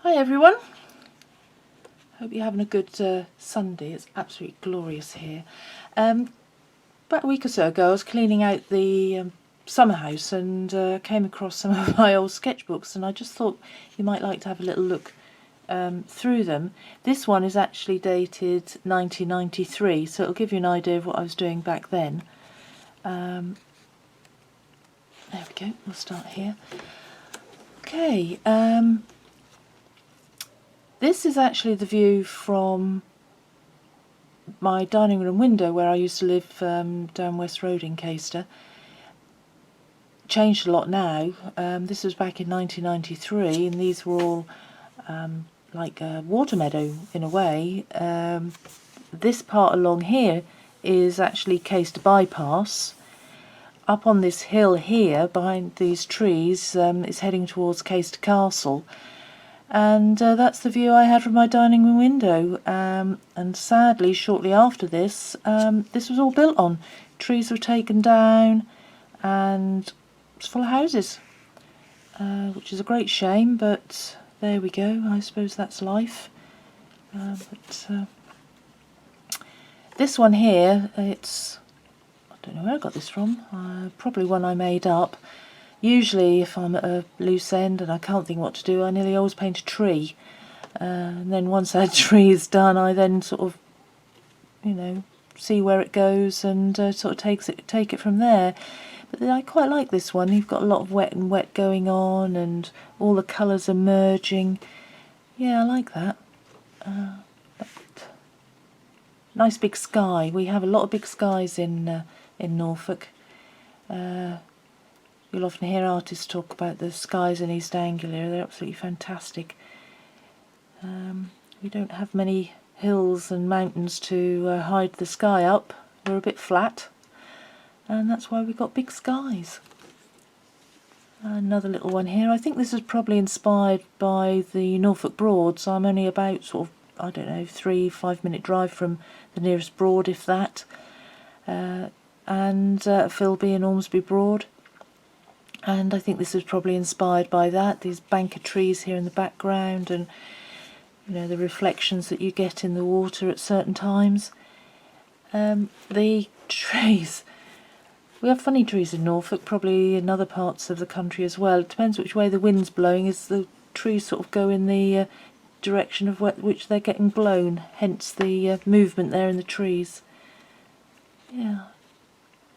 Hi everyone, hope you're having a good Sunday. It's absolutely glorious here. About a week or so ago I was cleaning out the summer house and came across some of my old sketchbooks, and I just thought you might like to have a little look through them. This one is actually dated 1993, so it'll give you an idea of what I was doing back then. There we go, we'll start here. Okay, this is actually the view from my dining room window where I used to live down West Road in Caister. Changed a lot now. This was back in 1993, and these were all like a water meadow in a way. This part along here is actually Caister Bypass. Up on this hill here behind these trees is heading towards Caister Castle. And that's the view I had from my dining room window, and sadly shortly after this, this was all built on. Trees were taken down and it's full of houses, which is a great shame, but there we go. I suppose that's life. This one here, I don't know where I got this from, probably one I made up. Usually if I'm at a loose end and I can't think what to do, I nearly always paint a tree. And then once that tree is done, I then sort of, see where it goes and sort of take it from there. But I quite like this one. You've got a lot of wet and wet going on and all the colours are merging. Yeah, I like that. Nice big sky. We have a lot of big skies in Norfolk. You'll often hear artists talk about the skies in East Anglia. They're absolutely fantastic. We don't have many hills and mountains to hide the sky up. We're a bit flat, and that's why we've got big skies. Another little one here. I think this is probably inspired by the Norfolk Broads. I'm only about sort of, I don't know, 3-5 minute drive from the nearest Broad, if that. And Philby and Ormsby Broad. And I think this is probably inspired by that. These bank of trees here in the background, and the reflections that you get in the water at certain times. The trees. We have funny trees in Norfolk, probably in other parts of the country as well. It depends which way the wind's blowing, as the trees sort of go in the direction of which they're getting blown, hence the movement there in the trees. Yeah,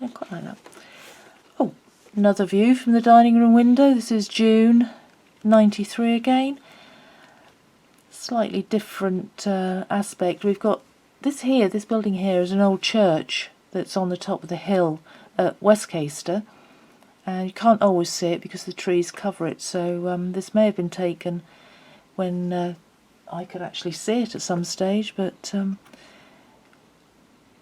I quite like that. Oh, another view from the dining room window. This is June 93 again. Slightly different aspect. We've got this building here is an old church that's on the top of the hill at West Caister, and you can't always see it because the trees cover it, so this may have been taken when I could actually see it at some stage, but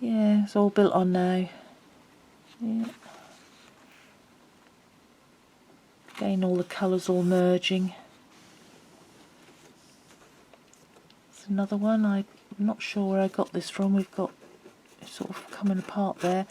yeah, it's all built on now. Yeah. Again, all the colours all merging. It's another one. I'm not sure where I got this from. We've got it sort of coming apart there.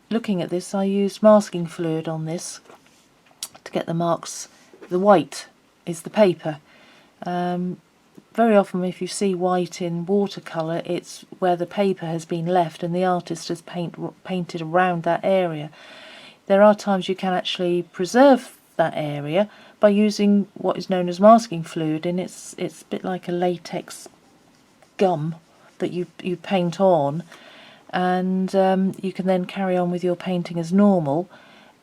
Looking at this, I used masking fluid on this to get the marks. The white is the paper. Very often if you see white in watercolour, it's where the paper has been left and the artist has painted around that area. There are times you can actually preserve that area by using what is known as masking fluid, and it's a bit like a latex gum that you paint on, and you can then carry on with your painting as normal,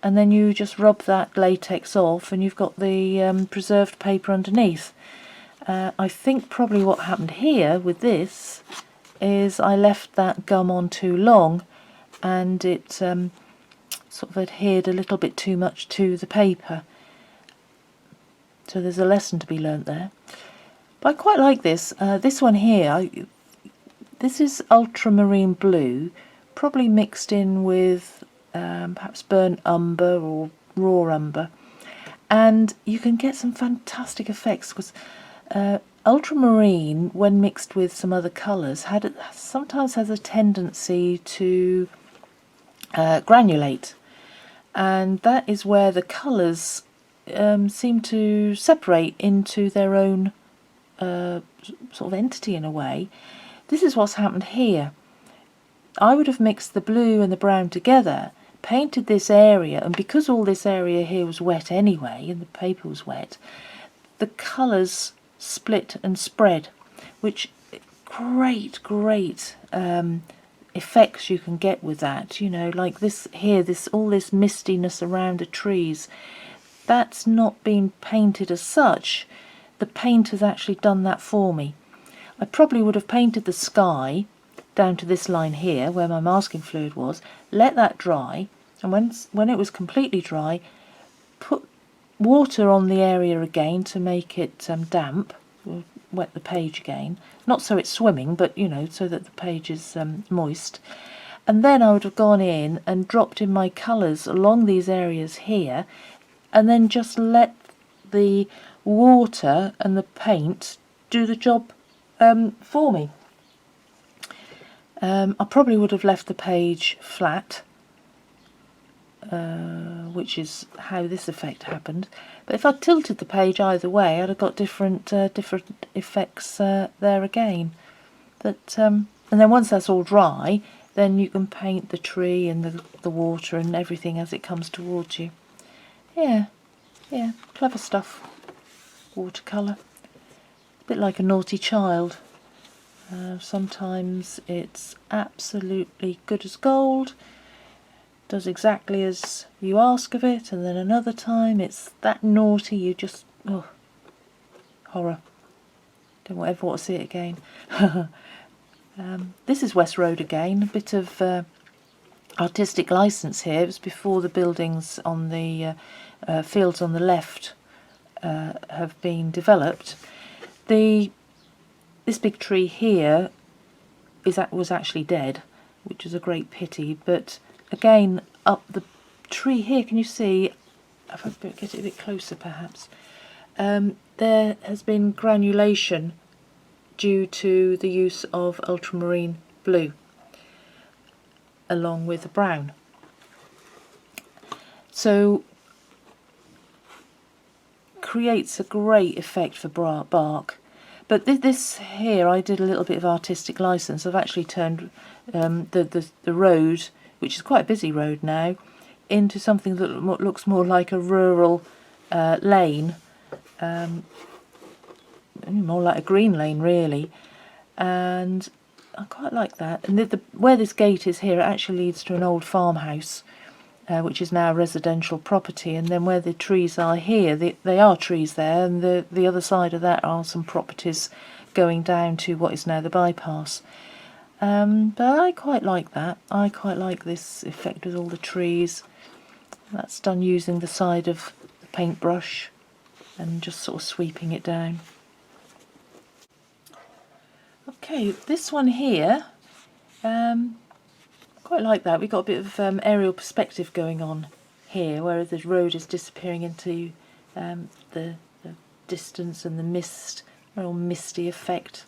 and then you just rub that latex off and you've got the preserved paper underneath. I think probably what happened here with this is I left that gum on too long and it sort of adhered a little bit too much to the paper. So there's a lesson to be learnt there. But I quite like this. This one here, this is ultramarine blue, probably mixed in with perhaps burnt umber or raw umber. And you can get some fantastic effects because ultramarine, when mixed with some other colours, sometimes has a tendency to granulate, and that is where the colours seem to separate into their own sort of entity in a way. This is what's happened here. I would have mixed the blue and the brown together, painted this area, and because all this area here was wet anyway and the paper was wet, the colours split and spread, which great effects you can get with that. You know, like this here, all this mistiness around the trees, that's not been painted as such. The paint has actually done that for me. I probably would have painted the sky down to this line here where my masking fluid was, let that dry, and when it was completely dry, put water on the area again to make it damp, wet the page again, not so it's swimming, but you know, so that the page is moist. And then I would have gone in and dropped in my colours along these areas here, and then just let the water and the paint do the job for me. I probably would have left the page flat, which is how this effect happened. But if I tilted the page either way, I'd have got different effects there again. But and then once that's all dry, then you can paint the tree and the water and everything as it comes towards you. Yeah, clever stuff. Watercolour. A bit like a naughty child. Sometimes it's absolutely good as gold, does exactly as you ask of it, and then another time it's that naughty you just, oh, horror. Don't ever want to see it again. This is West Road again, a bit of artistic license here. It was before the buildings on the fields on the left have been developed. This big tree here was actually dead, which is a great pity, but again, up the tree here, can you see, if I get it a bit closer perhaps, there has been granulation due to the use of ultramarine blue along with the brown. So creates a great effect for bark. But this here, I did a little bit of artistic license. I've actually turned the road, which is quite a busy road now, into something that looks more like a rural lane, more like a green lane really, and I quite like that. And where this gate is here, it actually leads to an old farmhouse, which is now residential property, and then where the trees are here, they are trees there, and the other side of that are some properties going down to what is now the bypass. But I quite like that. I quite like this effect with all the trees. That's done using the side of the paintbrush and just sort of sweeping it down. Okay, this one here, quite like that. We've got a bit of aerial perspective going on here, where the road is disappearing into the distance and the mist, real misty effect,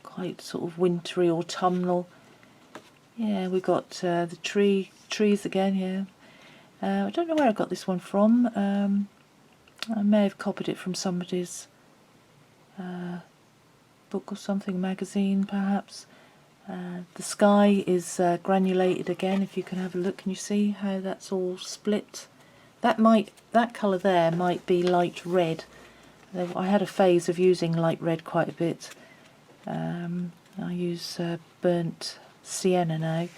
quite sort of wintry, autumnal. Yeah, we've got the trees again here. I don't know where I got this one from. I may have copied it from somebody's book or something, magazine perhaps. The sky is granulated again. If you can have a look, can you see how that's all split? That colour there might be light red. I had a phase of using light red quite a bit. I use burnt sienna now.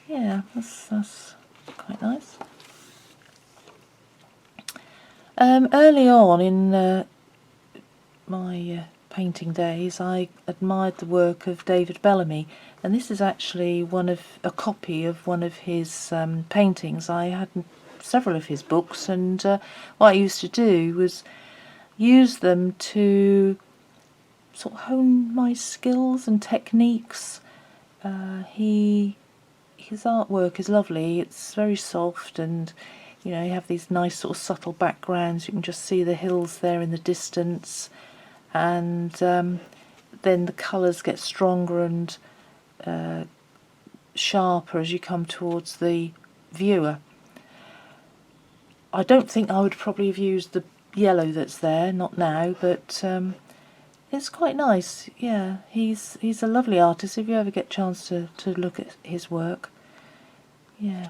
Yeah, that's quite nice. Early on in my painting days, I admired the work of David Bellamy, and this is actually a copy of one of his paintings. I had several of his books, and what I used to do was use them to sort of hone my skills and techniques. His artwork is lovely. It's very soft, and you know, you have these nice sort of subtle backgrounds. You can just see the hills there in the distance, and then the colours get stronger and sharper as you come towards the viewer. I don't think I would probably have used the yellow that's there, not now, but it's quite nice. Yeah, he's a lovely artist if you ever get a chance to look at his work. Yeah.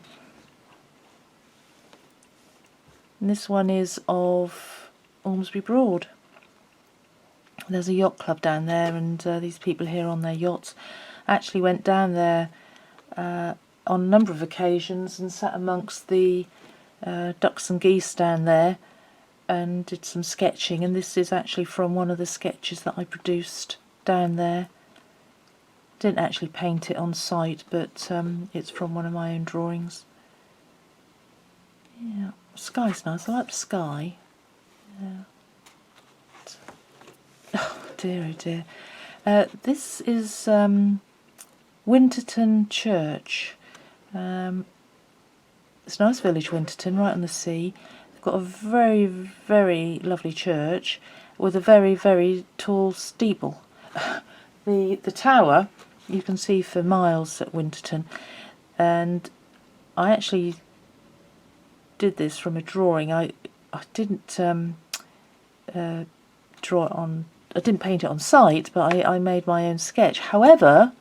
And this one is of Ormsby Broad. There's a yacht club down there, and these people here on their yachts actually went down there on a number of occasions and sat amongst the ducks and geese down there and did some sketching. And this is actually from one of the sketches that I produced down there. Didn't actually paint it on site, but it's from one of my own drawings. Yeah, sky's nice. I like the sky. Yeah. Oh dear, oh dear. This is Winterton Church. It's a nice village, Winterton, right on the sea. They've got a very, very lovely church with a very, very tall steeple. The tower you can see for miles at Winterton, and I actually did this from a drawing. I didn't draw it on. I didn't paint it on site, but I made my own sketch. However,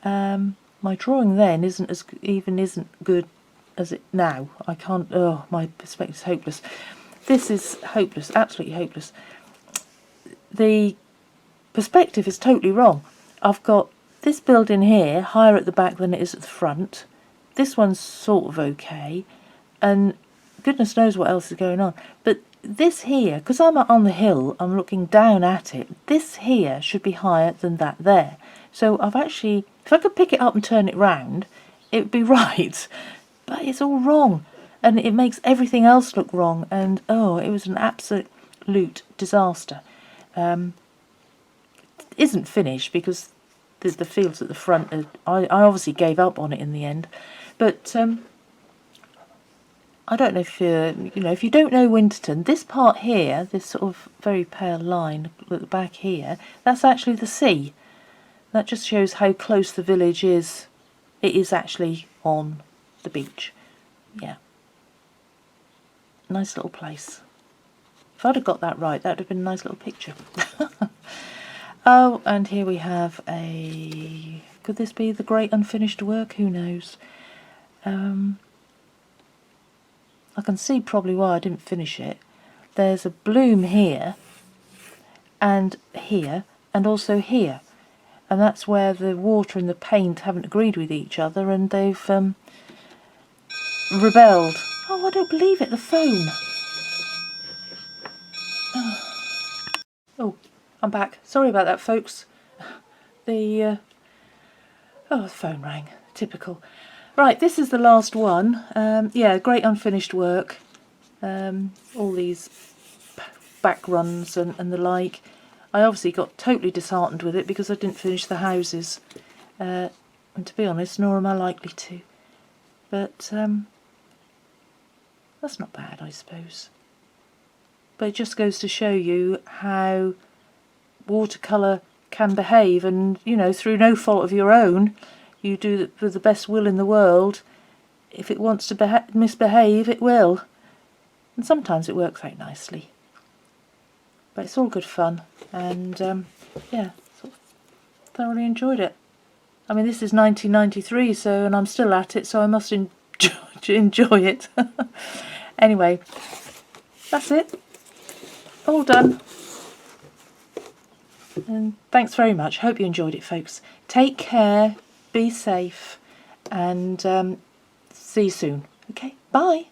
my drawing then isn't good as it now. I can't. Oh, my perspective's hopeless. This is hopeless, absolutely hopeless. The perspective is totally wrong. I've got this building here higher at the back than it is at the front. This one's sort of okay, and goodness knows what else is going on. But this here, because I'm on the hill, I'm looking down at it. This here should be higher than that there. So I've actually, if I could pick it up and turn it round, it would be right. But it's all wrong, and it makes everything else look wrong. And oh, it was an absolute disaster. It isn't finished because the fields at the front I obviously gave up on it in the end. But I don't know if if you don't know Winterton, this part here, this sort of very pale line at the back here, that's actually the sea. That just shows how close the village is. It is actually on the beach. Yeah. Nice little place. If I'd have got that right, that would have been a nice little picture. Oh, and here we have could this be the great unfinished work? Who knows? I can see probably why I didn't finish it. There's a bloom here, and also here. And that's where the water and the paint haven't agreed with each other, and they've rebelled. Oh, I don't believe it, the phone. Oh, I'm back. Sorry about that, folks. The phone rang. Typical. Right, this is the last one. Yeah, great unfinished work. All these back runs and the like. I obviously got totally disheartened with it because I didn't finish the houses. And to be honest, nor am I likely to. But that's not bad, I suppose. But it just goes to show you how watercolour can behave, and through no fault of your own, you do it with the best will in the world. If it wants to misbehave, it will. And sometimes it works out nicely. But it's all good fun, and yeah, sort of thoroughly enjoyed it. I mean, this is 1993, and I'm still at it, so I must enjoy it. Anyway, that's it. All done. And thanks very much. Hope you enjoyed it, folks. Take care, be safe, and see you soon. Okay, bye.